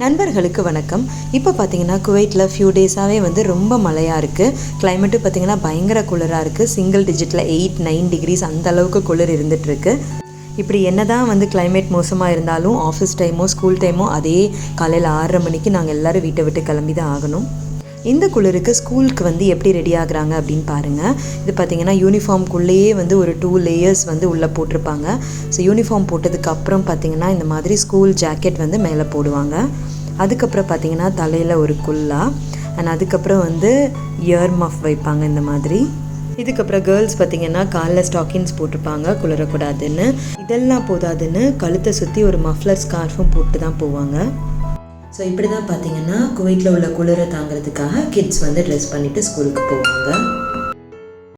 நண்பர்களுக்கு வணக்கம். இப்போ பார்த்தீங்கன்னா குவைட்டில் ஃபியூ டேஸாகவே வந்து ரொம்ப மழையாக இருக்குது. கிளைமேட்டு பார்த்திங்கன்னா பயங்கர குளிராக இருக்குது. சிங்கிள் டிஜிட்டில் 8-9 டிகிரிஸ் அந்த அளவுக்கு குளிர் இருந்துகிட்ருக்கு. இப்படி என்ன தான் வந்து கிளைமேட் மோசமாக இருந்தாலும் ஆஃபீஸ் டைமோ ஸ்கூல் டைமோ அதே காலையில் 6:30 மணிக்கு நாங்கள் எல்லோரும் வீட்டை விட்டு கிளம்பி தான் ஆகணும். இந்த குளிருக்கு ஸ்கூலுக்கு வந்து எப்படி ரெடி ஆகுறாங்க அப்படின்னு பாருங்கள். இது பார்த்திங்கன்னா யூனிஃபார்ம்குள்ளேயே வந்து ஒரு 2 லேயர்ஸ் வந்து உள்ளே போட்டிருப்பாங்க. ஸோ யூனிஃபார்ம் போட்டதுக்கப்புறம் பார்த்திங்கன்னா இந்த மாதிரி ஸ்கூல் ஜாக்கெட் வந்து மேலே போடுவாங்க. அதுக்கப்புறம் பார்த்திங்கன்னா தலையில் ஒரு குல்லா அண்ட் அதுக்கப்புறம் வந்து இயர் மஃப் வைப்பாங்க இந்த மாதிரி. இதுக்கப்புறம் கேர்ள்ஸ் பார்த்திங்கன்னா காலில் ஸ்டாக்கின்ஸ் போட்டிருப்பாங்க குளிரக்கூடாதுன்னு. இதெல்லாம் போதாதுன்னு கழுத்தை சுற்றி ஒரு மஃப்லர் ஸ்கார்ஃபும் போட்டு தான் போவாங்க. ஸோ இப்படி தான் பார்த்திங்கன்னா குவைட்டில் உள்ள குளிரை தாங்கிறதுக்காக கிட்ஸ் வந்து ட்ரெஸ் பண்ணிவிட்டு ஸ்கூலுக்கு போவாங்க.